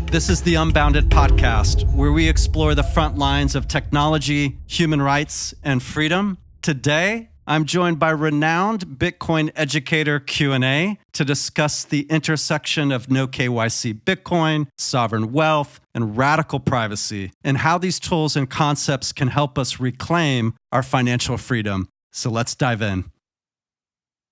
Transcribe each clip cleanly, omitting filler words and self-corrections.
This is the Unbounded Podcast, where we explore the front lines of technology, human rights, and freedom. Today, I'm joined by renowned Bitcoin educator QnA to discuss the intersection of no-KYC Bitcoin, sovereign wealth, and radical privacy, and how these tools and concepts can help us reclaim our financial freedom. So let's dive in.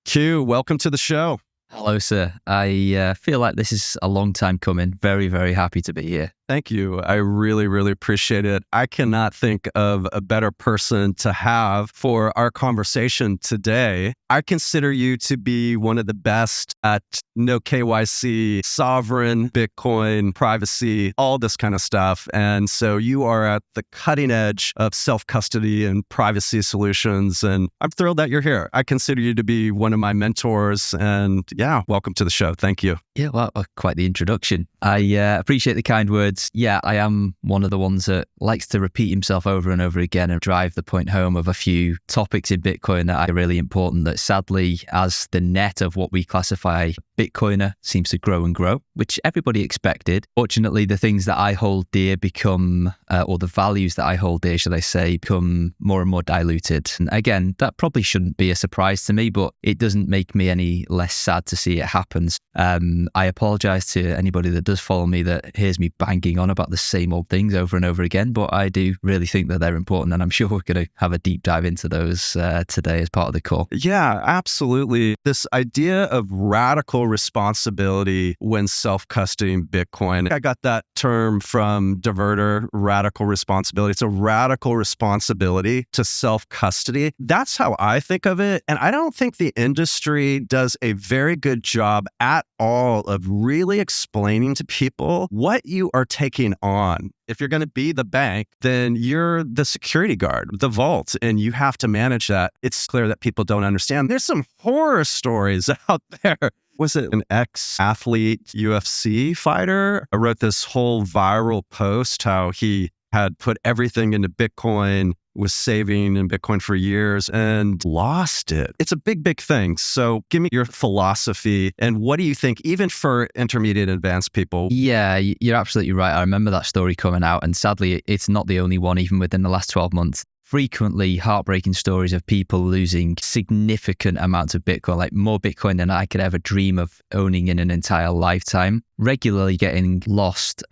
Q, welcome to the show. Hello, sir. I feel like this is a long time coming. Very, very happy to be here. Thank you. I really, really appreciate it. I cannot think of a better person to have for our conversation today. I consider you to be one of the best at no KYC, sovereign, Bitcoin, privacy, all this kind of stuff. And so you are at the cutting edge of self-custody and privacy solutions. And I'm thrilled that you're here. I consider you to be one of my mentors. And yeah, welcome to the show. Thank you. Yeah, well, quite the introduction. I appreciate the kind words. Yeah, I am one of the ones that likes to repeat himself over and over again and drive the point home of a few topics in Bitcoin that are really important that sadly, as the net of what we classify Bitcoiner seems to grow and grow, which everybody expected. Fortunately, the things that I hold dear become, or the values that I hold dear, should I say, become more and more diluted. And again, that probably shouldn't be a surprise to me, but it doesn't make me any less sad to see it happens. I apologize to anybody that does follow me that hears me banging on about the same old things over and over again, but I do really think that they're important, and I'm sure we're going to have a deep dive into those today as part of the call. Yeah, absolutely. This idea of radical responsibility when self-custodying Bitcoin. I got that term from Diverter, radical responsibility. It's a radical responsibility to self-custody. That's how I think of it. And I don't think the industry does a very good job at all of really explaining to people what you are taking on. If you're going to be the bank, then you're the security guard, the vault, and you have to manage that. It's clear that people don't understand. There's some horror stories out there. Was it an ex-athlete UFC fighter? I wrote this whole viral post how he had put everything into Bitcoin, was saving in Bitcoin for years and lost it. It's a big, big thing. So give me your philosophy and what do you think, even for intermediate and advanced people? Yeah, you're absolutely right. I remember that story coming out, and sadly, it's not the only one, even within the last 12 months. Frequently heartbreaking stories of people losing significant amounts of Bitcoin, like more Bitcoin than I could ever dream of owning in an entire lifetime, regularly getting lost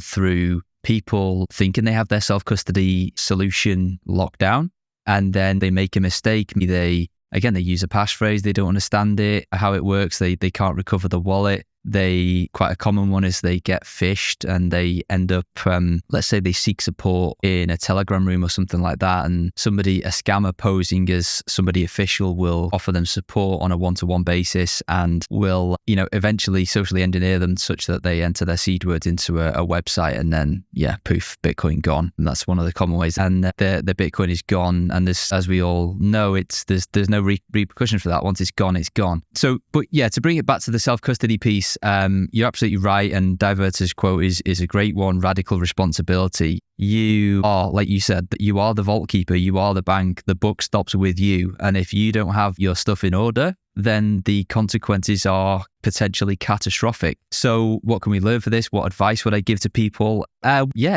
through people thinking they have their self-custody solution locked down, and then they make a mistake. They use a passphrase, they don't understand it, how it works, they can't recover the wallet. Quite a common one is they get phished and they end up, let's say they seek support in a Telegram room or something like that, and a scammer posing as somebody official will offer them support on a one-to-one basis and will, eventually socially engineer them such that they enter their seed words into a website, and then, poof, Bitcoin gone. And that's one of the common ways. And the Bitcoin is gone. And this, as we all know, there's no repercussion for that. Once it's gone, it's gone. So, but yeah, to bring it back to the self-custody piece, you're absolutely right, and Diverter's quote is a great one. Radical responsibility. You are, like you said, that you are the vault keeper, you are the bank, the buck stops with you, and if you don't have your stuff in order, then the consequences are potentially catastrophic. So what can we learn for this? What advice would I give to people?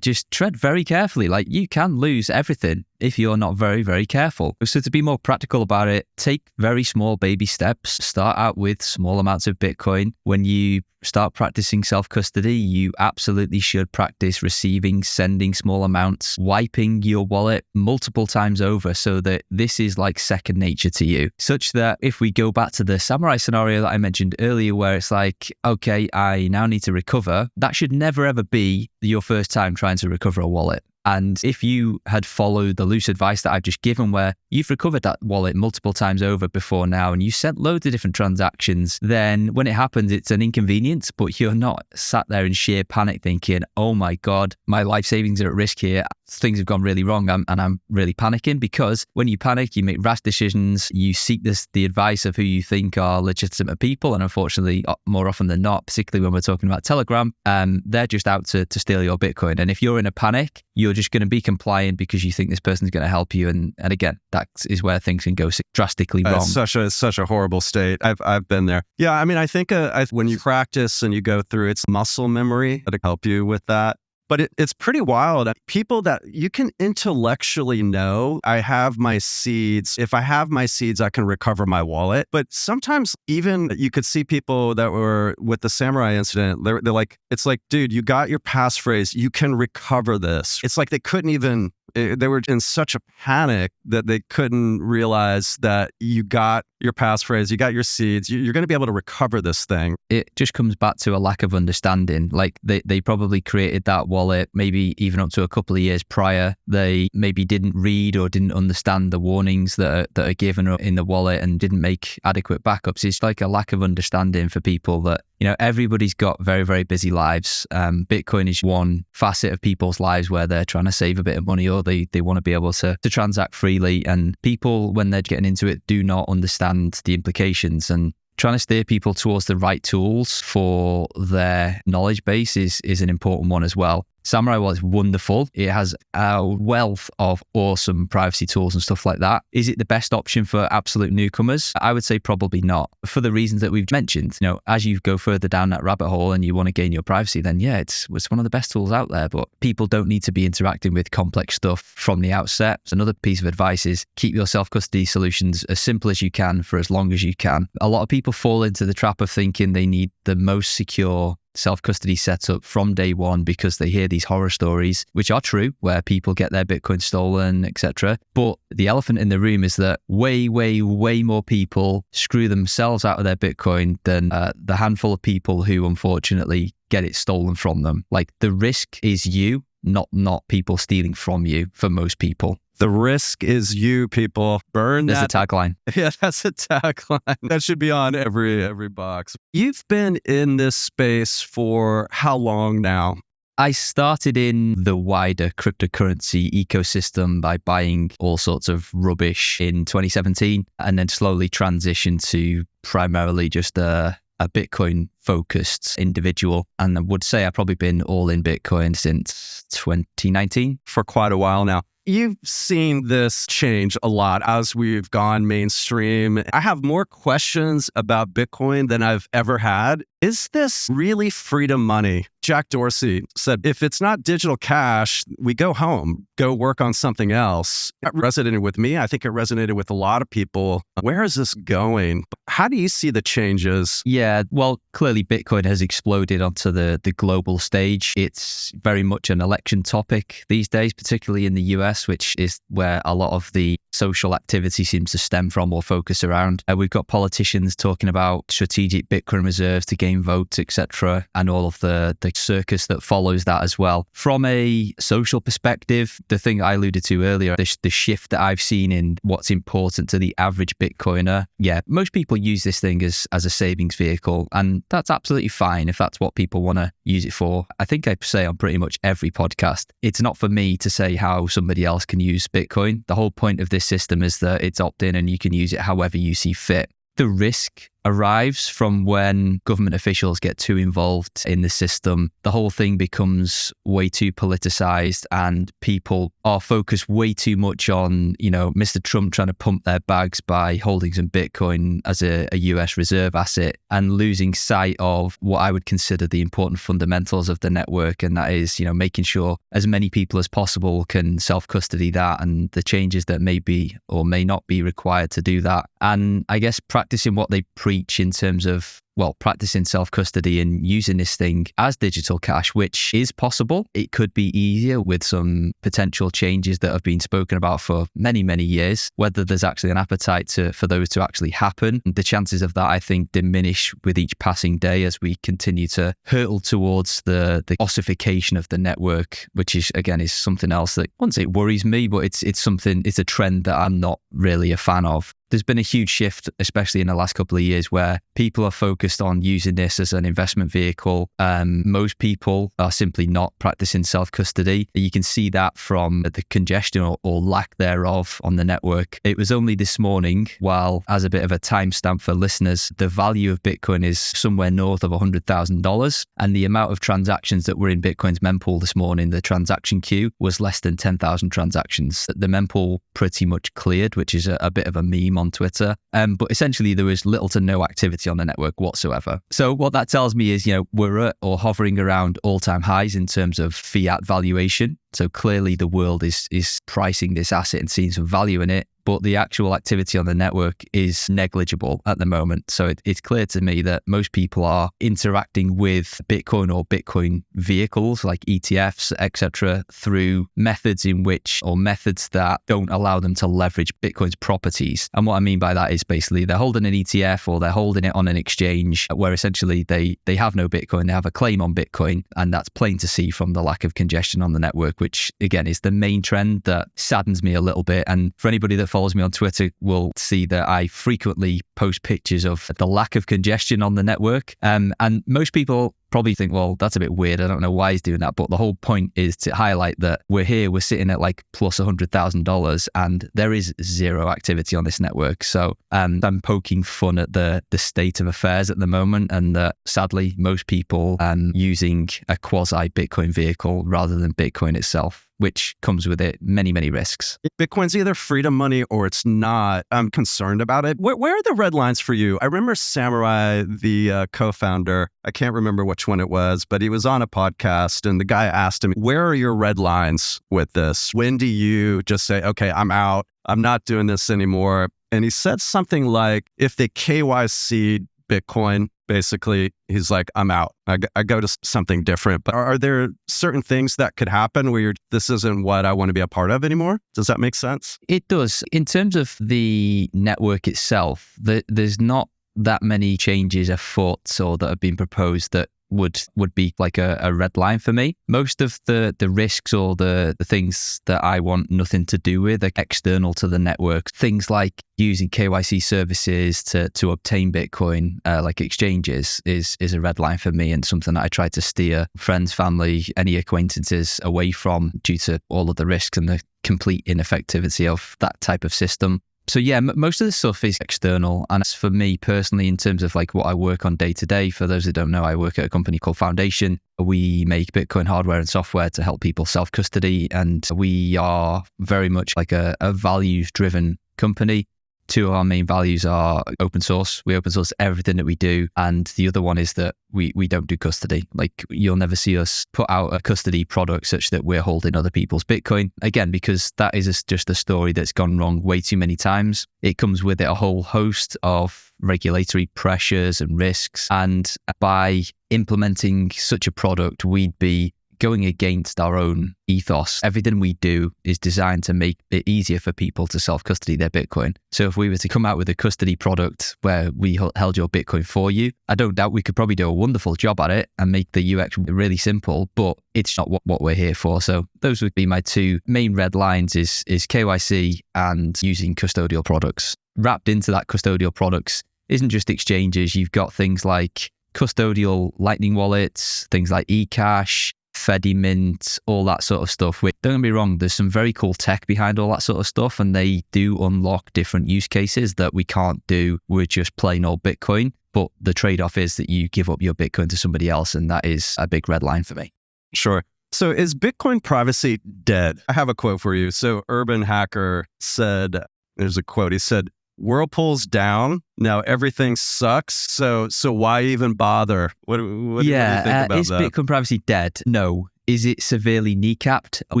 Just tread very carefully. Like, you can lose everything if you're not very, very careful. So to be more practical about it, take very small baby steps. Start out with small amounts of Bitcoin. When you start practicing self-custody, you absolutely should practice receiving, sending small amounts, wiping your wallet multiple times over so that this is like second nature to you. Such that if we go back to the Samourai scenario that I mentioned earlier, where it's like, okay, I now need to recover, that should never ever be your first time trying to recover a wallet. And if you had followed the loose advice that I've just given, where you've recovered that wallet multiple times over before now and you sent loads of different transactions, then when it happens, it's an inconvenience, but you're not sat there in sheer panic thinking, oh my God, my life savings are at risk here. things have gone really wrong and I'm really panicking, because when you panic, you make rash decisions, you seek the advice of who you think are legitimate people. And unfortunately, more often than not, particularly when we're talking about Telegram, they're just out to steal your Bitcoin. And if you're in a panic, you're just going to be compliant because you think this person's going to help you. And again, that is where things can go drastically wrong. It's such a horrible state. I've been there. Yeah, I mean, I think when you practice and you go through, it's muscle memory to help you with that. But it's pretty wild. People that you can intellectually know, I have my seeds. If I have my seeds, I can recover my wallet. But sometimes even you could see people that were with the Samourai incident, they're like, it's like, dude, you got your passphrase. You can recover this. It's like they couldn't even, they were in such a panic that they couldn't realize that you got your passphrase, you got your seeds, you're going to be able to recover this thing. It just comes back to a lack of understanding. Like they probably created that wallet maybe even up to a couple of years prior. They maybe didn't read or didn't understand the warnings that are given in the wallet and didn't make adequate backups. It's like a lack of understanding for people that, everybody's got very, very busy lives. Bitcoin is one facet of people's lives where they're trying to save a bit of money or they want to be able to transact freely. And people, when they're getting into it, do not understand the implications. And trying to steer people towards the right tools for their knowledge base is an important one as well. Samourai Wallet is wonderful. It has a wealth of awesome privacy tools and stuff like that. Is it the best option for absolute newcomers? I would say probably not, for the reasons that we've mentioned. As you go further down that rabbit hole and you want to gain your privacy, then yeah, it's one of the best tools out there. But people don't need to be interacting with complex stuff from the outset. So another piece of advice is keep your self-custody solutions as simple as you can for as long as you can. A lot of people fall into the trap of thinking they need the most secure self-custody setup from day one because they hear these horror stories, which are true, where people get their Bitcoin stolen, etc. But the elephant in the room is that way, way, way more people screw themselves out of their Bitcoin than the handful of people who unfortunately get it stolen from them. Like, the risk is you, not people stealing from you for most people. The risk is you, people. Burn There's that. a tagline. Yeah, that's a tagline. That should be on every box. You've been in this space for how long now? I started in the wider cryptocurrency ecosystem by buying all sorts of rubbish in 2017 and then slowly transitioned to primarily just a Bitcoin-focused individual. And I would say I've probably been all in Bitcoin since 2019. For quite a while now. You've seen this change a lot as we've gone mainstream. I have more questions about Bitcoin than I've ever had. Is this really freedom money? Jack Dorsey said, if it's not digital cash, we go home, go work on something else. That resonated with me. I think it resonated with a lot of people. Where is this going? How do you see the changes? Yeah, well, clearly Bitcoin has exploded onto the global stage. It's very much an election topic these days, particularly in the US, which is where a lot of the social activity seems to stem from or focus around. We've got politicians talking about strategic Bitcoin reserves to gain votes, etc., and all of the circus that follows that as well. From a social perspective, the thing I alluded to earlier, the shift that I've seen in what's important to the average Bitcoiner, yeah, most people use this thing as a savings vehicle, and that's absolutely fine if that's what people want to use it for. I think I say on pretty much every podcast, it's not for me to say how somebody else can use Bitcoin. The whole point of this system is that it's opt-in and you can use it however you see fit. The risk arrives from when government officials get too involved in the system. The whole thing becomes way too politicized and people are focused way too much on, Mr. Trump trying to pump their bags by holding some Bitcoin as a US reserve asset and losing sight of what I would consider the important fundamentals of the network. And that is, making sure as many people as possible can self-custody that and the changes that may be or may not be required to do that. And I guess practicing what they preach in terms of, practicing self-custody and using this thing as digital cash, which is possible. It could be easier with some potential changes that have been spoken about for many, many years. Whether there's actually an appetite for those to actually happen, the chances of that, I think, diminish with each passing day as we continue to hurtle towards the ossification of the network, which is something else that, once it worries me, but it's a trend that I'm not really a fan of. There's been a huge shift, especially in the last couple of years, where people are focused on using this as an investment vehicle. Most people are simply not practicing self-custody. You can see that from the congestion or lack thereof on the network. It was only this morning, while as a bit of a timestamp for listeners, the value of Bitcoin is somewhere north of $100,000. And the amount of transactions that were in Bitcoin's mempool this morning, the transaction queue, was less than 10,000 transactions. The mempool pretty much cleared, which is a bit of a meme on Twitter. But essentially, there was little to no activity on the network whatsoever. So what that tells me is, we're at or hovering around all-time highs in terms of fiat valuation. So clearly the world is pricing this asset and seeing some value in it, but the actual activity on the network is negligible at the moment. So it's clear to me that most people are interacting with Bitcoin or Bitcoin vehicles like ETFs, etc., through methods that don't allow them to leverage Bitcoin's properties. And what I mean by that is basically they're holding an ETF or they're holding it on an exchange where essentially they have no Bitcoin, they have a claim on Bitcoin, and that's plain to see from the lack of congestion on the network, which again is the main trend that saddens me a little bit. And for anybody that follows me on Twitter will see that I frequently post pictures of the lack of congestion on the network. And most people probably think, well, that's a bit weird. I don't know why he's doing that. But the whole point is to highlight that we're sitting at like plus $100,000 and there is zero activity on this network. So I'm poking fun at the state of affairs at the moment, and that sadly, most people using a quasi Bitcoin vehicle rather than Bitcoin itself, which comes with it many, many risks. Bitcoin's either freedom money or it's not. I'm concerned about it. Where are the red lines for you? I remember Samourai, the co-founder, I can't remember which one it was, but he was on a podcast and the guy asked him, where are your red lines with this? When do you just say, okay, I'm out, I'm not doing this anymore? And he said something like, if they KYC Bitcoin, basically, he's like, I'm out. I go to something different. But are there certain things that could happen where this isn't what I want to be a part of anymore? Does that make sense? It does. In terms of the network itself, there's not that many changes afoot or that have been proposed that would be like a red line for me. Most of the risks or the things that I want nothing to do with are external to the network. Things like using KYC services to obtain Bitcoin, like exchanges, is a red line for me and something that I try to steer friends, family, any acquaintances away from due to all of the risks and the complete ineffectivity of that type of system. So yeah, most of the stuff is external. And as for me personally, in terms of like what I work on day to day, for those who don't know, I work at a company called Foundation. We make Bitcoin hardware and software to help people self-custody. And we are very much like a values-driven company. Two of our main values are open source. We open source everything that we do. And the other one is that we don't do custody. Like you'll never see us put out a custody product such that we're holding other people's Bitcoin. Again, because that is just a story that's gone wrong way too many times. It comes with it a whole host of regulatory pressures and risks. And by implementing such a product, we'd be going against our own ethos. Everything we do is designed to make it easier for people to self-custody their Bitcoin. So if we were to come out with a custody product where we held your Bitcoin for you, I don't doubt we could probably do a wonderful job at it and make the UX really simple, but it's not what we're here for. So those would be my two main red lines is KYC and using custodial products. Wrapped into that custodial products isn't just exchanges. You've got things like custodial Lightning wallets, things like eCash, Fedimint, all that sort of stuff. Don't get me wrong, there's some very cool tech behind all that sort of stuff, and they do unlock different use cases that we can't do with just plain old Bitcoin. But the trade-off is that you give up your Bitcoin to somebody else, and that is a big red line for me. Sure. So is Bitcoin privacy dead? I have a quote for you. So Urban Hacker said, there's a quote, he said, Whirlpool's down. Now everything sucks. So why even bother? What do you think about is that? Is Bitcoin privacy dead? No. Is it severely kneecapped? Oh,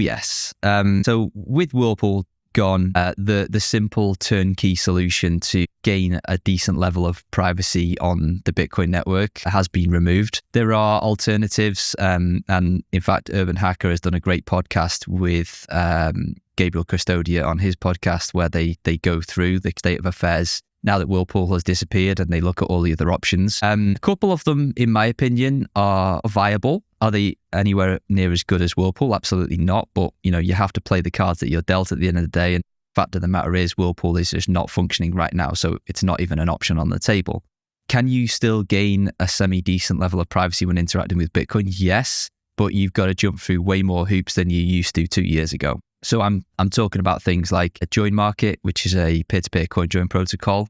yes. So with Whirlpool gone, the simple turnkey solution to gain a decent level of privacy on the Bitcoin network has been removed. There are alternatives. And in fact, Urban Hacker has done a great podcast with Gabriel Custodia on his podcast where they go through the state of affairs now that Whirlpool has disappeared and they look at all the other options. A couple of them, in my opinion, are viable. Are they anywhere near as good as Whirlpool? Absolutely not. But, you have to play the cards that you're dealt at the end of the day. And fact of the matter is Whirlpool is just not functioning right now. So it's not even an option on the table. Can you still gain a semi-decent level of privacy when interacting with Bitcoin? Yes, but you've got to jump through way more hoops than you used to 2 years ago. So I'm talking about things like a join market, which is a peer-to-peer coin join protocol.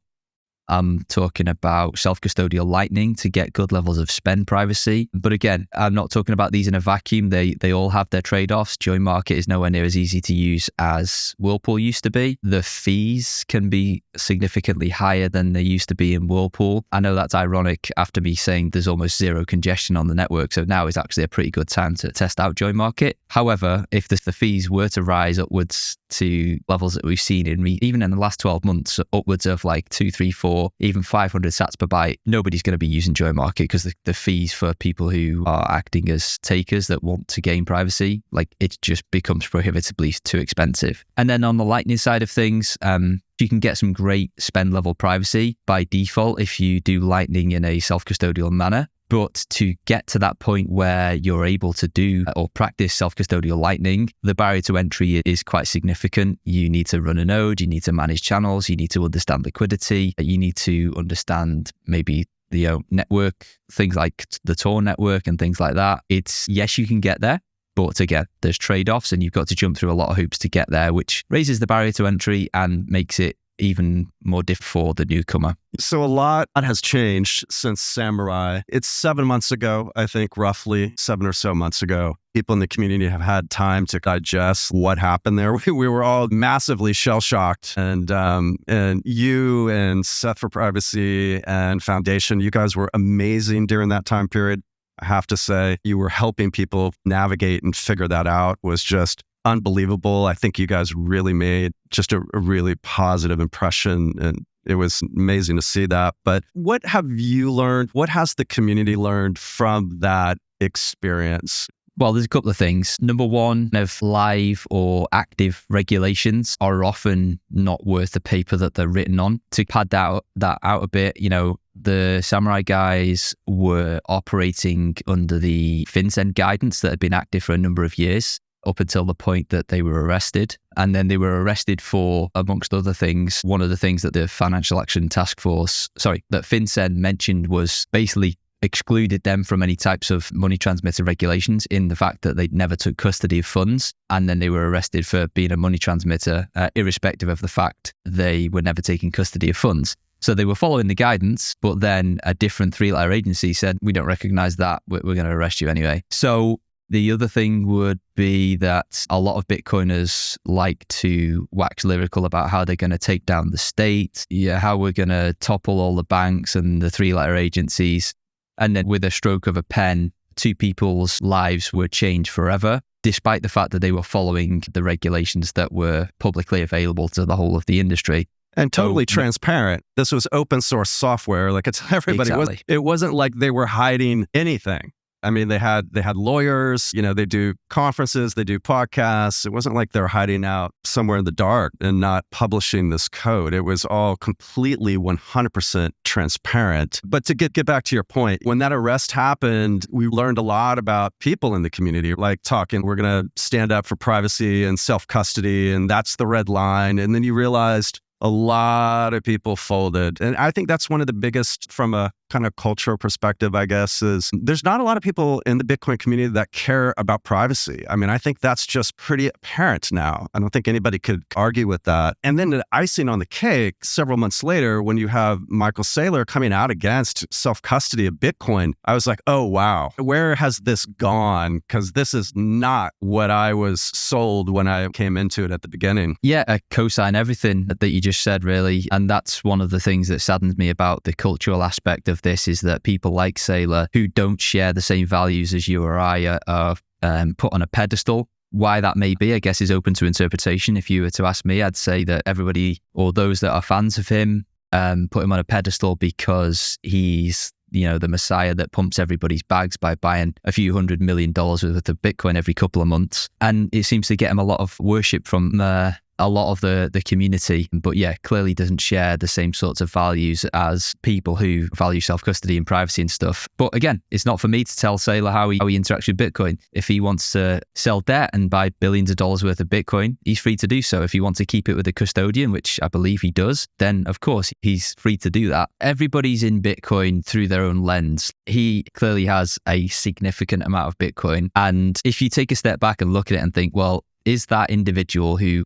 I'm talking about self-custodial Lightning to get good levels of spend privacy. But again, I'm not talking about these in a vacuum. They all have their trade-offs. Join market is nowhere near as easy to use as Whirlpool used to be. The fees can be significantly higher than they used to be in Whirlpool. I know that's ironic after me saying there's almost zero congestion on the network. So now is actually a pretty good time to test out join market. However, if the fees were to rise upwards to levels that we've seen even in the last 12 months, upwards of like 2, 3, 4, even 500 sats per byte, nobody's going to be using join market because the fees for people who are acting as takers that want to gain privacy, like it just becomes prohibitively too expensive. And then on the Lightning side of things, you can get some great spend level privacy by default if you do Lightning in a self-custodial manner. But to get to that point where you're able to do or practice self-custodial Lightning, the barrier to entry is quite significant. You need to run a node, you need to manage channels, you need to understand liquidity, you need to understand maybe the network, things like the Tor network and things like that. Yes, you can get there. But again, there's trade-offs and you've got to jump through a lot of hoops to get there, which raises the barrier to entry and makes it even more difficult for the newcomer. So a lot has changed since Samourai. It's 7 months ago, I think, roughly 7 or so months ago. People in the community have had time to digest what happened there. We were all massively shell-shocked. And you and Seth for Privacy and Foundation, you guys were amazing during that time period. I have to say, you were helping people navigate and figure that out. Was just unbelievable. I think you guys really made just a really positive impression, and it was amazing to see that. But what have you learned? What has the community learned from that experience? Well, there's a couple of things. Number one, if live or active regulations are often not worth the paper that they're written on. To pad that out a bit, the Samourai guys were operating under the FinCEN guidance that had been active for a number of years, up until the point that they were arrested. And then they were arrested for, amongst other things, one of the things that the Financial Action Task Force, that FinCEN mentioned was basically excluded them from any types of money transmitter regulations in the fact that they never took custody of funds. And then they were arrested for being a money transmitter, irrespective of the fact they were never taking custody of funds. So they were following the guidance, but then a different 3-letter agency said, we don't recognize that, we're going to arrest you anyway. So the other thing would be that a lot of Bitcoiners like to wax lyrical about how they're going to take down the state, how we're going to topple all the banks and the 3-letter agencies. And then with a stroke of a pen, 2 people's lives were changed forever, despite the fact that they were following the regulations that were publicly available to the whole of the industry. And totally transparent. This was open source software. Like it's everybody. Exactly. It wasn't like they were hiding anything. I mean, they had lawyers, they do conferences, they do podcasts. It wasn't like they're hiding out somewhere in the dark and not publishing this code. It was all completely 100% transparent. But to get back to your point, when that arrest happened, we learned a lot about people in the community, like talking, we're going to stand up for privacy and self-custody, and that's the red line. And then you realized a lot of people folded. And I think that's one of the biggest, from a kind of cultural perspective, I guess, is there's not a lot of people in the Bitcoin community that care about privacy. I mean, I think that's just pretty apparent now. I don't think anybody could argue with that. And then the icing on the cake, several months later, when you have Michael Saylor coming out against self-custody of Bitcoin, I was like, oh, wow, where has this gone? Because this is not what I was sold when I came into it at the beginning. Yeah, I co-sign everything that you just said, really. And that's one of the things that saddens me about the cultural aspect of this, is that people like Saylor, who don't share the same values as you or I, are put on a pedestal. Why that may be, I guess, is open to interpretation. If you were to ask me, I'd say that everybody, or those that are fans of him, put him on a pedestal because he's the messiah that pumps everybody's bags by buying a few $100 million worth of Bitcoin every couple of months. And it seems to get him a lot of worship from a lot of the community, but yeah, clearly doesn't share the same sorts of values as people who value self-custody and privacy and stuff. But again, it's not for me to tell Saylor how he interacts with Bitcoin. If he wants to sell debt and buy billions of dollars worth of Bitcoin, he's free to do so. If he wants to keep it with a custodian, which I believe he does, then of course he's free to do that. Everybody's in Bitcoin through their own lens. He clearly has a significant amount of Bitcoin. And if you take a step back and look at it and think, well, is that individual who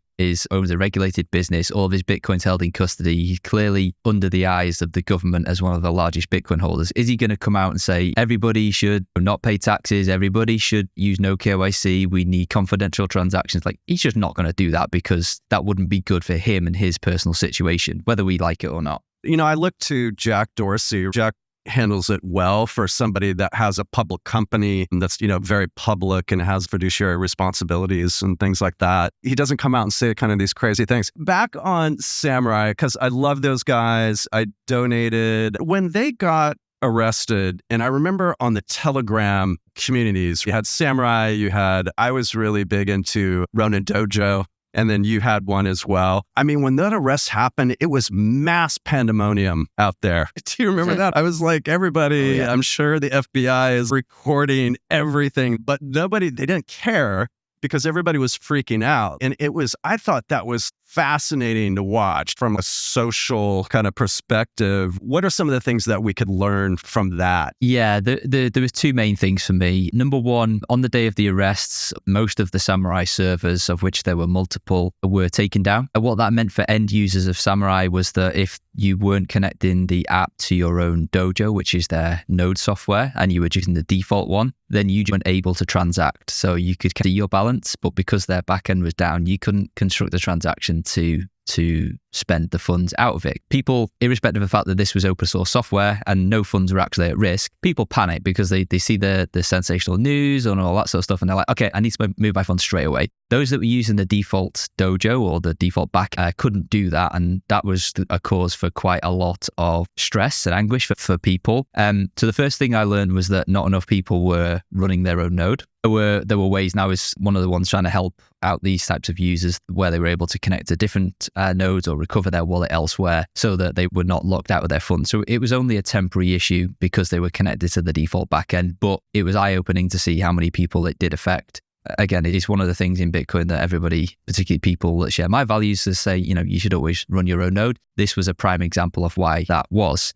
owns a regulated business, all of his Bitcoin's held in custody, he's clearly under the eyes of the government as one of the largest Bitcoin holders. Is he going to come out and say, everybody should not pay taxes, everybody should use no-KYC, we need confidential transactions? Like, he's just not going to do that because that wouldn't be good for him and his personal situation, whether we like it or not. I look to Jack Dorsey. Jack handles it well for somebody that has a public company that's, very public and has fiduciary responsibilities and things like that. He doesn't come out and say kind of these crazy things. Back on Samourai, because I love those guys. I donated when they got arrested. And I remember on the Telegram communities, you had Samourai, I was really big into Ronin Dojo. And then you had one as well. I mean, when that arrest happened, it was mass pandemonium out there. Do you remember that? I was like, everybody, oh, yeah. I'm sure the FBI is recording everything, but they didn't care because everybody was freaking out. And I thought that was fascinating to watch from a social kind of perspective. What are some of the things that we could learn from that? Yeah, there was two main things for me. Number one, on the day of the arrests, most of the Samourai servers, of which there were multiple, were taken down. And what that meant for end users of Samourai was that if you weren't connecting the app to your own dojo, which is their node software, and you were using the default one, then you weren't able to transact. So you could see your balance, but because their backend was down, you couldn't construct the transaction to spend the funds out of it. People, irrespective of the fact that this was open source software and no funds were actually at risk, people panic because they see the sensational news and all that sort of stuff, and they're like, okay, I need to move my funds straight away. Those that were using the default dojo or the default back couldn't do that, and that was a cause for quite a lot of stress and anguish for people. So the first thing I learned was that not enough people were running their own node. There were ways, and I was one of the ones trying to help out these types of users where they were able to connect to different nodes or recover their wallet elsewhere so that they were not locked out of their funds. So it was only a temporary issue because they were connected to the default backend, but it was eye-opening to see how many people it did affect. Again, it is one of the things in Bitcoin that everybody, particularly people that share my values, to say, you should always run your own node. This was a prime example of why that was.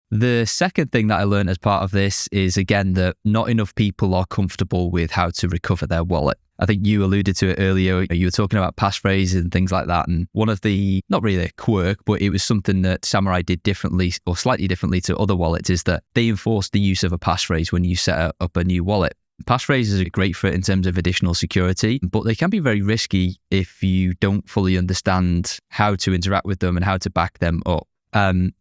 The second thing that I learned as part of this is, again, that not enough people are comfortable with how to recover their wallet. I think you alluded to it earlier. You were talking about passphrases and things like that. And one of the, not really a quirk, but it was something that Samourai did differently or slightly differently to other wallets, is that they enforced the use of a passphrase when you set up a new wallet. Passphrases are great for in terms of additional security, but they can be very risky if you don't fully understand how to interact with them and how to back them up.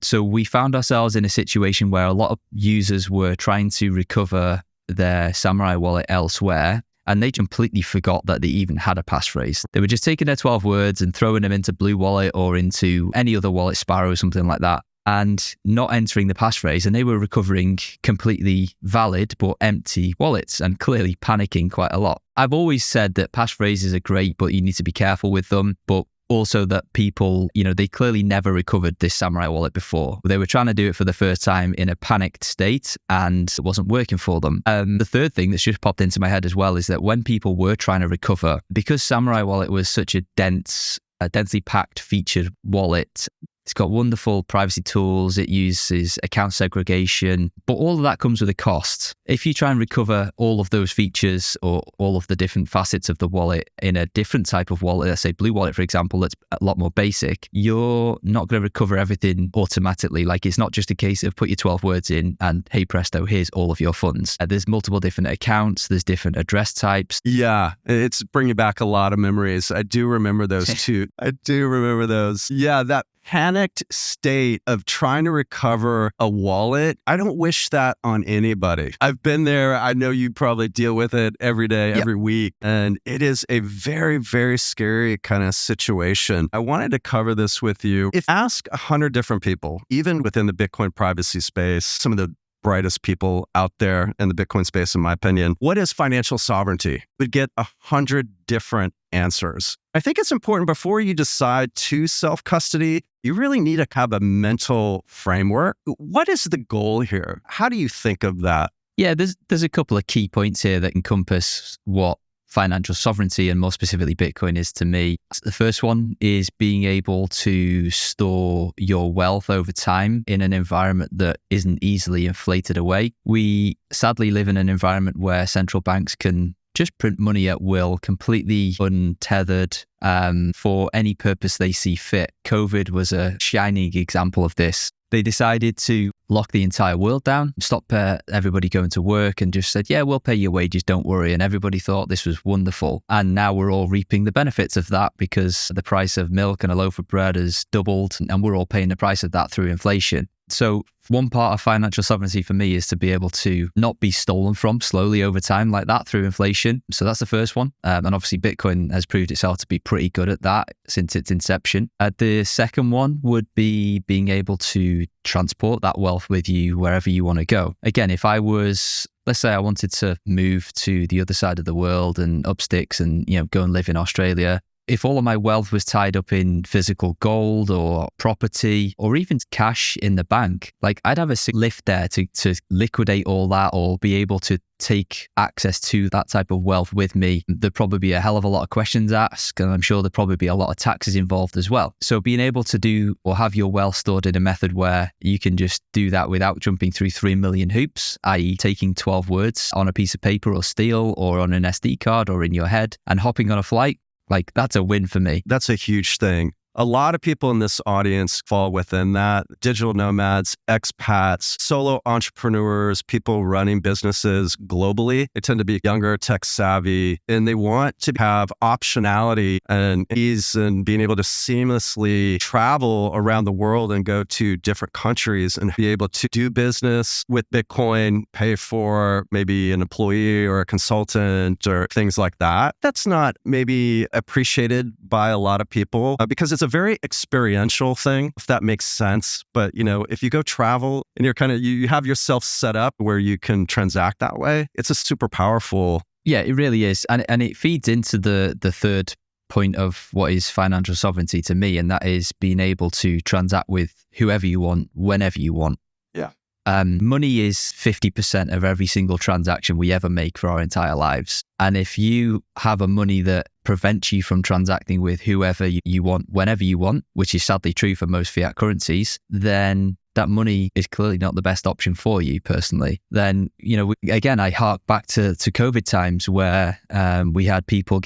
So we found ourselves in a situation where a lot of users were trying to recover their Samourai wallet elsewhere, and they completely forgot that they even had a passphrase. They were just taking their 12 words and throwing them into Blue Wallet or into any other wallet, Sparrow or something like that, and not entering the passphrase. And they were recovering completely valid but empty wallets and clearly panicking quite a lot. I've always said that passphrases are great, but you need to be careful with them. But also that people, they clearly never recovered this Samourai wallet before. They were trying to do it for the first time in a panicked state and it wasn't working for them. The third thing that's just popped into my head as well is that when people were trying to recover, because Samourai wallet was such a densely packed featured wallet, it's got wonderful privacy tools. It uses account segregation, but all of that comes with a cost. If you try and recover all of those features or all of the different facets of the wallet in a different type of wallet, let's say Blue Wallet, for example, that's a lot more basic, you're not going to recover everything automatically. Like, it's not just a case of put your 12 words in and hey presto, here's all of your funds. There's multiple different accounts. There's different address types. Yeah, it's bringing back a lot of memories. I do remember those too. I do remember those. Yeah, that panicked state of trying to recover a wallet. I don't wish that on anybody. I've been there. I know you probably deal with it every day, every week. And it is a very, very scary kind of situation. I wanted to cover this with you. If ask 100 different people, even within the Bitcoin privacy space, some of the brightest people out there in the Bitcoin space, in my opinion. What is financial sovereignty? We'd get 100 different answers. I think it's important before you decide to self-custody, you really need to have a mental framework. What is the goal here? How do you think of that? Yeah, there's a couple of key points here that encompass what financial sovereignty and more specifically Bitcoin is to me. The first one is being able to store your wealth over time in an environment that isn't easily inflated away. We sadly live in an environment where central banks can just print money at will, completely untethered for any purpose they see fit. COVID was a shining example of this. They decided to lock the entire world down, stop everybody going to work and just said, yeah, we'll pay your wages, don't worry. And everybody thought this was wonderful. And now we're all reaping the benefits of that because the price of milk and a loaf of bread has doubled and we're all paying the price of that through inflation. So one part of financial sovereignty for me is to be able to not be stolen from slowly over time like that through inflation. So that's the first one. And obviously Bitcoin has proved itself to be pretty good at that since its inception. The second one would be being able to transport that wealth with you wherever you want to go. Again, if I was, let's say I wanted to move to the other side of the world and up sticks and, go and live in Australia, if all of my wealth was tied up in physical gold or property or even cash in the bank, like I'd have a lift there to liquidate all that or be able to take access to that type of wealth with me. There'd probably be a hell of a lot of questions asked, and I'm sure there'd probably be a lot of taxes involved as well. So being able to do or have your wealth stored in a method where you can just do that without jumping through 3 million hoops, i.e. taking 12 words on a piece of paper or steel or on an SD card or in your head and hopping on a flight, like that's a win for me. That's a huge thing. A lot of people in this audience fall within that. Digital nomads, expats, solo entrepreneurs, people running businesses globally. They tend to be younger, tech savvy, and they want to have optionality and ease and being able to seamlessly travel around the world and go to different countries and be able to do business with Bitcoin, pay for maybe an employee or a consultant or things like that. That's not maybe appreciated by a lot of people because it's a very experiential thing, if that makes sense. But, if you go travel and you have yourself set up where you can transact that way, it's a super powerful. Yeah, it really is. And it feeds into the third point of what is financial sovereignty to me. And that is being able to transact with whoever you want, whenever you want. Yeah. Money is 50% of every single transaction we ever make for our entire lives. And if you have a money that prevents you from transacting with whoever you want, whenever you want, which is sadly true for most fiat currencies, then that money is clearly not the best option for you personally. Then, again, I hark back to COVID times where we had people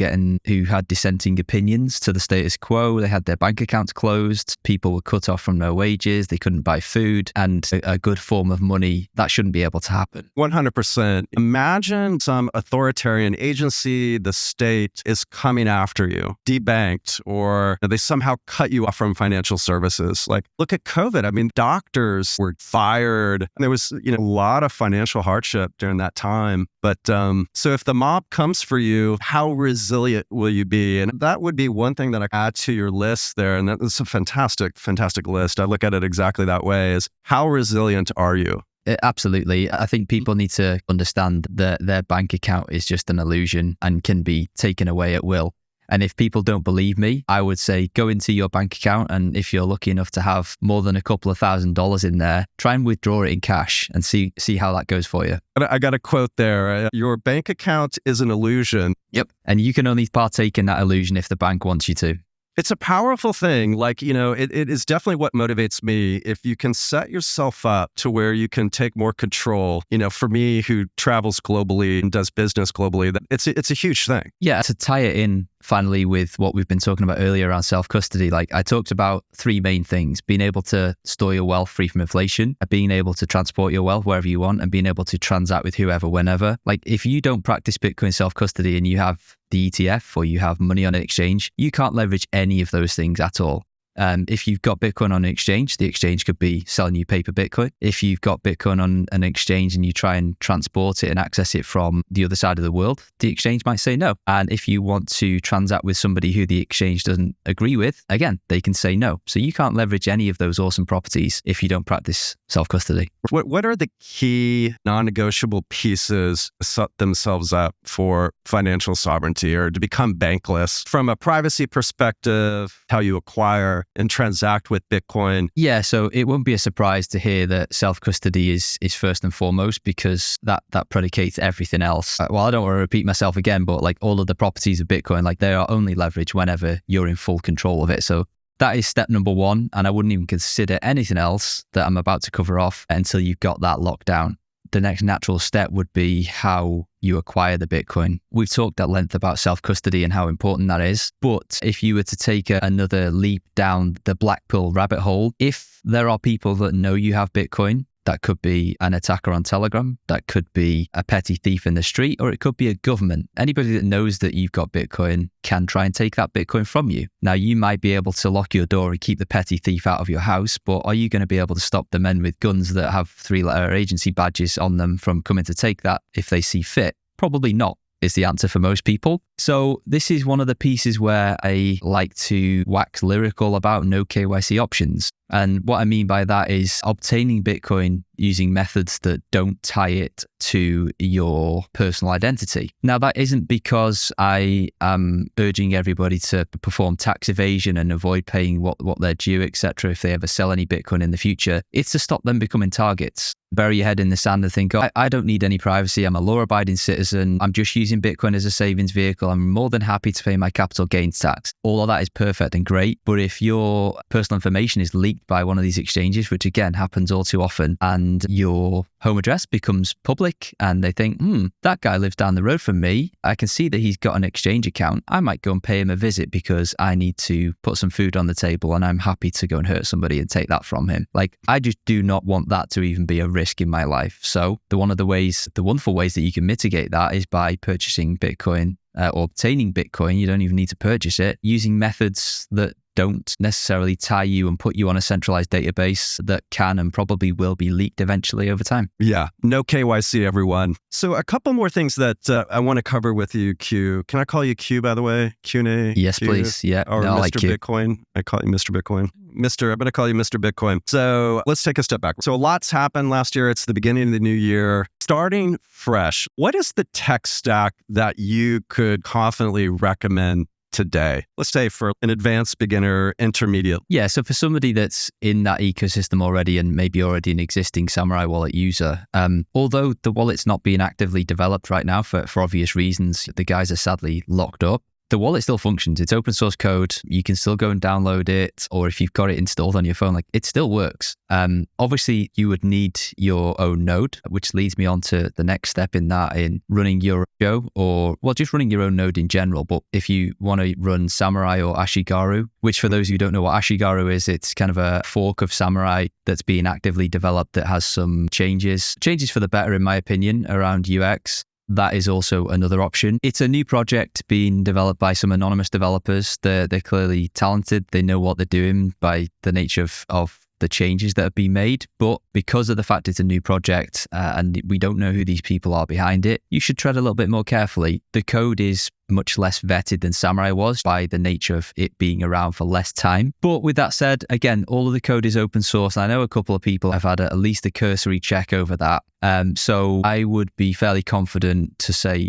who had dissenting opinions to the status quo. They had their bank accounts closed. People were cut off from their wages. They couldn't buy food and a good form of money. That shouldn't be able to happen. 100%. Imagine some authoritarian agency, the state is coming after you, debanked, or they somehow cut you off from financial services. Like, look at COVID. I mean, doctors were fired. And there was, a lot of financial hardship during that time. But so if the mob comes for you, how resilient will you be? And that would be one thing that I add to your list there. And that's a fantastic, fantastic list. I look at it exactly that way: is how resilient are you? Absolutely. I think people need to understand that their bank account is just an illusion and can be taken away at will. And if people don't believe me, I would say go into your bank account, and if you're lucky enough to have more than a couple of $1,000s in there, try and withdraw it in cash and see how that goes for you. I got a quote there. Your bank account is an illusion. Yep. And you can only partake in that illusion if the bank wants you to. It's a powerful thing. Like, it is definitely what motivates me. If you can set yourself up to where you can take more control, for me who travels globally and does business globally, it's a huge thing. Yeah. To tie it in finally with what we've been talking about earlier around self-custody, like I talked about 3 main things: being able to store your wealth free from inflation, being able to transport your wealth wherever you want, and being able to transact with whoever, whenever. Like if you don't practice Bitcoin self-custody and you have the ETF or you have money on an exchange, you can't leverage any of those things at all. If you've got Bitcoin on an exchange, the exchange could be selling you paper Bitcoin. If you've got Bitcoin on an exchange and you try and transport it and access it from the other side of the world, the exchange might say no. And if you want to transact with somebody who the exchange doesn't agree with, again, they can say no. So you can't leverage any of those awesome properties if you don't practice self-custody. What are the key non-negotiable pieces set themselves up for financial sovereignty or to become bankless from a privacy perspective, how you acquire and transact with Bitcoin? Yeah, so it won't be a surprise to hear that self-custody is first and foremost, because that predicates everything else. Well, I don't want to repeat myself again, but like all of the properties of Bitcoin, like they are only leveraged whenever you're in full control of it. So that is step number one. And I wouldn't even consider anything else that I'm about to cover off until you've got that locked down. The next natural step would be how you acquire the Bitcoin. We've talked at length about self-custody and how important that is. But if you were to take another leap down the black pill rabbit hole, if there are people that know you have Bitcoin, that could be an attacker on Telegram, that could be a petty thief in the street, or it could be a government. Anybody that knows that you've got Bitcoin can try and take that Bitcoin from you. Now, you might be able to lock your door and keep the petty thief out of your house, but are you going to be able to stop the men with guns that have 3-letter agency badges on them from coming to take that if they see fit? Probably not, is the answer for most people. So this is one of the pieces where I like to wax lyrical about no KYC options. And what I mean by that is obtaining Bitcoin using methods that don't tie it to your personal identity. Now, that isn't because I am urging everybody to perform tax evasion and avoid paying what they're due, etc. if they ever sell any Bitcoin in the future. It's to stop them becoming targets. Bury your head in the sand and think, I don't need any privacy. I'm a law-abiding citizen. I'm just using Bitcoin as a savings vehicle. I'm more than happy to pay my capital gains tax. All of that is perfect and great. But if your personal information is leaked by one of these exchanges, which again happens all too often, and your home address becomes public and they think, that guy lives down the road from me. I can see that he's got an exchange account. I might go and pay him a visit because I need to put some food on the table and I'm happy to go and hurt somebody and take that from him. Like, I just do not want that to even be a risk in my life. So the wonderful ways that you can mitigate that is by purchasing Bitcoin or obtaining Bitcoin. You don't even need to purchase it, using methods that don't necessarily tie you and put you on a centralized database that can and probably will be leaked eventually over time. Yeah, no KYC, everyone. So a couple more things that I want to cover with you, Q. Can I call you Q, by the way? QnA? Yes, Q? please. Yeah. Or no, Mr. like Bitcoin? I call you Mr. Bitcoin. I'm going to call you Mr. Bitcoin. So let's take a step back. So a lot's happened last year. It's the beginning of the new year. Starting fresh, what is the tech stack that you could confidently recommend today? Let's say for an advanced, beginner, intermediate. Yeah, so for somebody that's in that ecosystem already and maybe already an existing Samourai Wallet user, although the wallet's not being actively developed right now for obvious reasons, the guys are sadly locked up. The wallet still functions. It's open source code. You can still go and download it, or if you've got it installed on your phone, like it still works. Obviously, you would need your own node, which leads me on to the next step in running your show, or just running your own node in general. But if you want to run Samourai or Ashigaru, which for those who don't know what Ashigaru is, it's kind of a fork of Samourai that's being actively developed that has some changes for the better, in my opinion, around UX. That is also another option. It's a new project being developed by some anonymous developers. They're clearly talented. They know what they're doing by the nature of the changes that have been made. But because of the fact it's a new project and we don't know who these people are behind it, you should tread a little bit more carefully. The code is much less vetted than Samourai was by the nature of it being around for less time. But with that said, again, all of the code is open source. I know a couple of people have had at least a cursory check over that. So I would be fairly confident to say,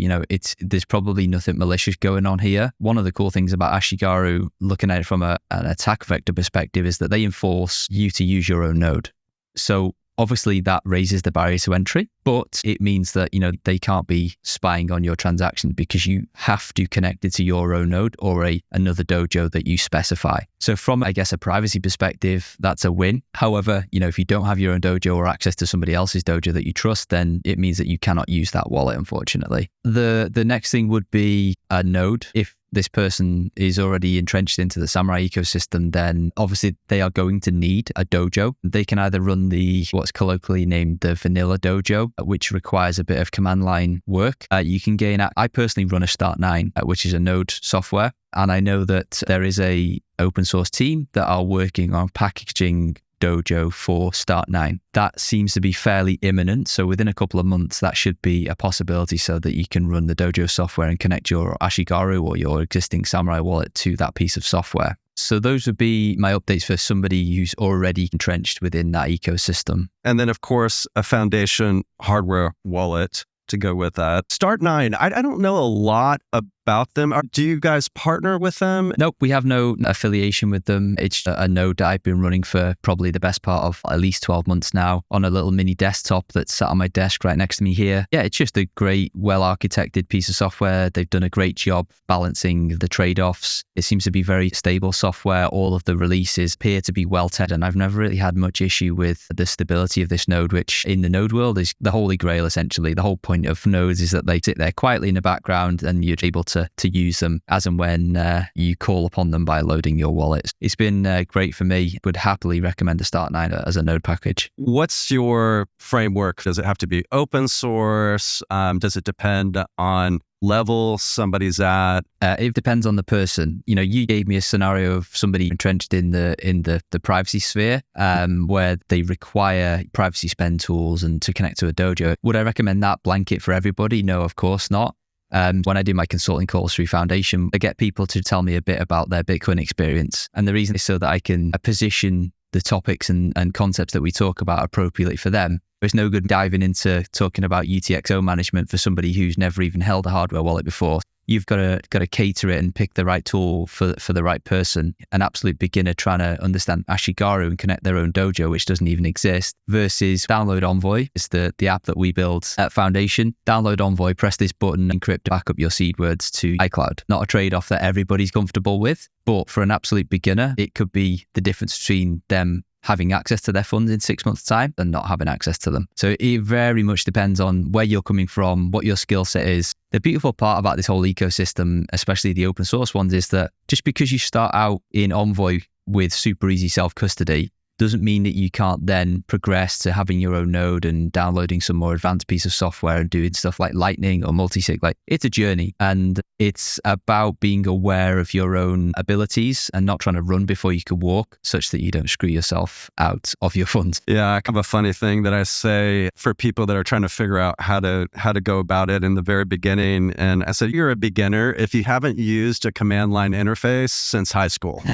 there's probably nothing malicious going on here. One of the cool things about Ashigaru, looking at it from an attack vector perspective, is that they enforce you to use your own node. So obviously that raises the barrier to entry, but it means that, they can't be spying on your transaction because you have to connect it to your own node or another dojo that you specify. So from, I guess, a privacy perspective, that's a win. However, if you don't have your own dojo or access to somebody else's dojo that you trust, then it means that you cannot use that wallet, unfortunately. The next thing would be a node. If this person is already entrenched into the Samourai ecosystem, then obviously they are going to need a dojo. They can either run what's colloquially named the vanilla dojo, which requires a bit of command line work. You can gain, I personally run a Start9, which is a node software. And I know that there is a open source team that are working on packaging Dojo for Start9. That seems to be fairly imminent. So within a couple of months, that should be a possibility so that you can run the Dojo software and connect your Ashigaru or your existing Samourai Wallet to that piece of software. So those would be my updates for somebody who's already entrenched within that ecosystem. And then, of course, a foundation hardware wallet to go with that. Start9, I don't know a lot about them. Do you guys partner with them? Nope, we have no affiliation with them. It's a node that I've been running for probably the best part of at least 12 months now on a little mini desktop that's sat on my desk right next to me here. Yeah, it's just a great, well-architected piece of software. They've done a great job balancing the trade-offs. It seems to be very stable software. All of the releases appear to be well-tested, and I've never really had much issue with the stability of this node, which in the node world is the holy grail, essentially. The whole point of nodes is that they sit there quietly in the background and you're able to use them as and when you call upon them by loading your wallets. It's been great for me. Would happily recommend a Start9 as a node package. What's your framework? Does it have to be open source? Does it depend on level somebody's at? It depends on the person. You know, you gave me a scenario of somebody entrenched in the privacy sphere, where they require privacy spend tools and to connect to a dojo. Would I recommend that blanket for everybody? No, of course not. When I do my consulting calls through Foundation, I get people to tell me a bit about their Bitcoin experience. And the reason is so that I can position the topics and concepts that we talk about appropriately for them. There's no good diving into talking about UTXO management for somebody who's never even held a hardware wallet before. You've got to cater it and pick the right tool for the right person. An absolute beginner trying to understand Ashigaru and connect their own dojo, which doesn't even exist, versus download Envoy. It's the app that we build at Foundation. Download Envoy, press this button, encrypt, back up your seed words to iCloud. Not a trade-off that everybody's comfortable with, but for an absolute beginner, it could be the difference between them having access to their funds in 6 months' time and not having access to them. So it very much depends on where you're coming from, what your skill set is. The beautiful part about this whole ecosystem, especially the open source ones, is that just because you start out in Envoy with super easy self-custody doesn't mean that you can't then progress to having your own node and downloading some more advanced piece of software and doing stuff like Lightning or multisig. Like, it's a journey, and it's about being aware of your own abilities and not trying to run before you can walk, such that you don't screw yourself out of your funds. Yeah, I have a funny thing that I say for people that are trying to figure out how to go about it in the very beginning. And I said, you're a beginner if you haven't used a command line interface since high school.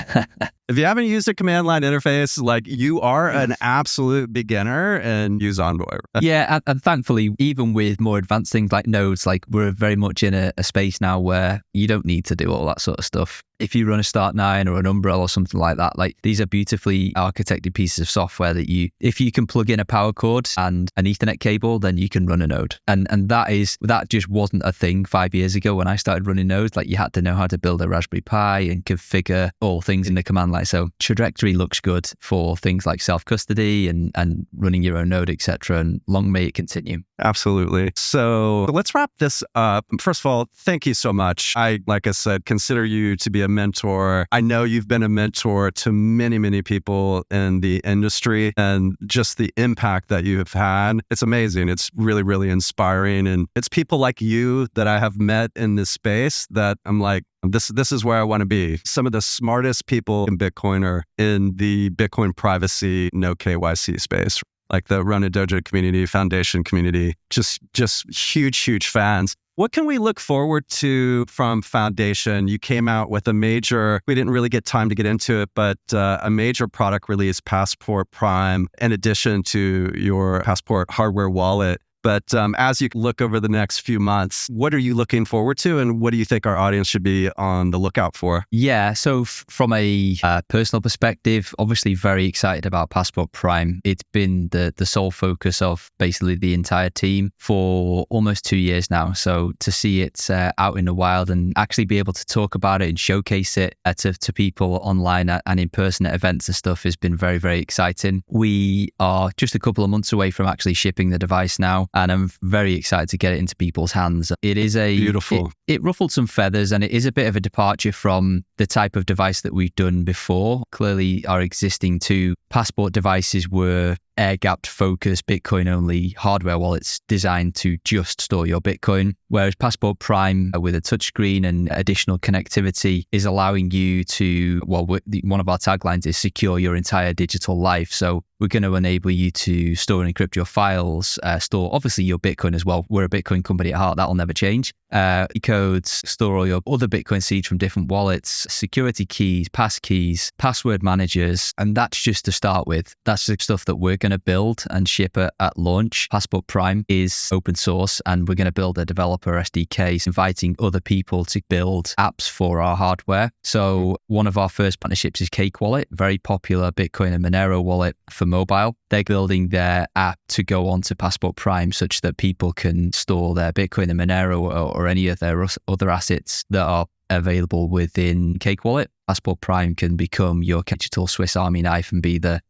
If you haven't used a command line interface, like, you are an absolute beginner, and use Envoy. Yeah, and thankfully, even with more advanced things like nodes, like, we're very much in a space now where you don't need to do all that sort of stuff. If you run a Start9 or an Umbrella or something like that, like, these are beautifully architected pieces of software that if you can plug in a power cord and an Ethernet cable, then you can run a node. And that just wasn't a thing 5 years ago when I started running nodes. Like, you had to know how to build a Raspberry Pi and configure all things in the command line. So trajectory looks good for things like self-custody and running your own node, etc. And long may it continue. Absolutely. So let's wrap this up. First of all, thank you so much. Like I said, consider you to be a mentor. I know you've been a mentor to many, many people in the industry, and just the impact that you have had. It's amazing. It's really, really inspiring. And it's people like you that I have met in this space that I'm like, this is where I want to be. Some of the smartest people in Bitcoin are in the Bitcoin privacy, no-KYC space. Like the Run a Dojo community, Foundation community, just huge, huge fans. What can we look forward to from Foundation? You came out with we didn't really get time to get into it, but a major product release, Passport Prime, in addition to your Passport hardware wallet. But as you look over the next few months, what are you looking forward to, and what do you think our audience should be on the lookout for? Yeah, so from a personal perspective, obviously very excited about Passport Prime. It's been the sole focus of basically the entire team for almost 2 years now. So to see it out in the wild and actually be able to talk about it and showcase it to people online and in person at events and stuff has been very, very exciting. We are just a couple of months away from actually shipping the device now, and I'm very excited to get it into people's hands. It is beautiful. It ruffled some feathers, and it is a bit of a departure from the type of device that we've done before. Clearly, our existing two Passport devices were air-gapped focused Bitcoin-only hardware wallets designed to just store your Bitcoin, whereas Passport Prime with a touchscreen and additional connectivity is allowing you to, one of our taglines is secure your entire digital life. So we're going to enable you to store and encrypt your files, store obviously your Bitcoin as well. We're a Bitcoin company at heart, that'll never change. Codes, store all your other Bitcoin seeds from different wallets, security keys, pass keys, password managers, and that's just to start with. That's the stuff that we're going to build and ship at launch. Passport Prime is open source, and we're going to build a developer SDK, inviting other people to build apps for our hardware. So one of our first partnerships is Cake Wallet, very popular Bitcoin and Monero wallet for mobile. They're building their app to go onto Passport Prime such that people can store their Bitcoin and Monero or any of their other assets that are available within Cake Wallet. Passport Prime can become your digital Swiss Army knife and be the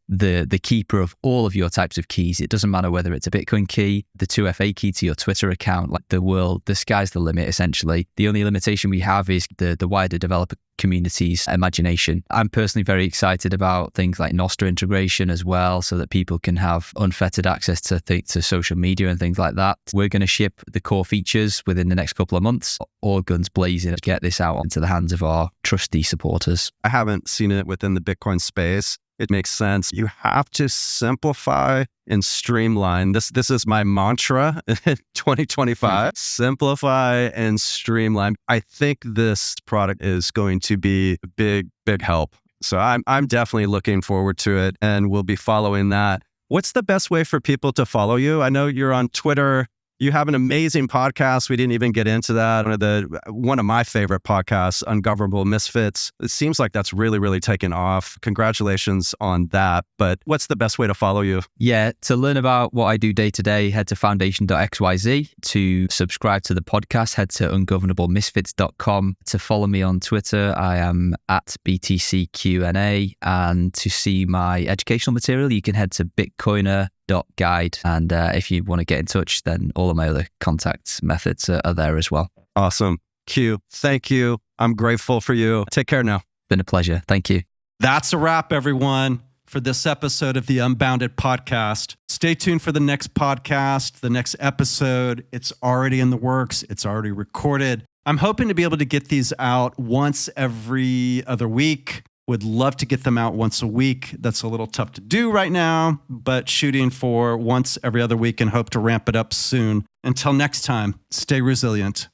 keeper of all of your types of keys. It doesn't matter whether it's a Bitcoin key, the 2FA key to your Twitter account, like the sky's the limit, essentially. The only limitation we have is the wider developer community's imagination. I'm personally very excited about things like Nostr integration as well, so that people can have unfettered access to social media and things like that. We're going to ship the core features within the next couple of months, all guns blazing to get this out into the hands of our trusty supporters. I haven't seen it within the Bitcoin space. It makes sense. You have to simplify and streamline. This is my mantra in 2025. Simplify and streamline. I think this product is going to be a big help. So I'm definitely looking forward to it, and we'll be following that. What's the best way for people to follow you? I know you're on Twitter. You have an amazing podcast. We didn't even get into that. One of my favorite podcasts, Ungovernable Misfits. It seems like that's really taken off. Congratulations on that. But what's the best way to follow you? Yeah, to learn about what I do day to day, head to foundation.xyz. To subscribe to the podcast, head to ungovernablemisfits.com. To follow me on Twitter, I am at BTCQnA. And to see my educational material, you can head to bitcoiner.guide. And if you want to get in touch, then all of my other contact methods are there as well. Awesome. Q, thank you. I'm grateful for you. Take care now. Been a pleasure. Thank you. That's a wrap, everyone, for this episode of the Unbounded Podcast. Stay tuned for the next podcast, the next episode. It's already in the works. It's already recorded. I'm hoping to be able to get these out once every other week. Would love to get them out once a week. That's a little tough to do right now, but shooting for once every other week and hope to ramp it up soon. Until next time, stay resilient.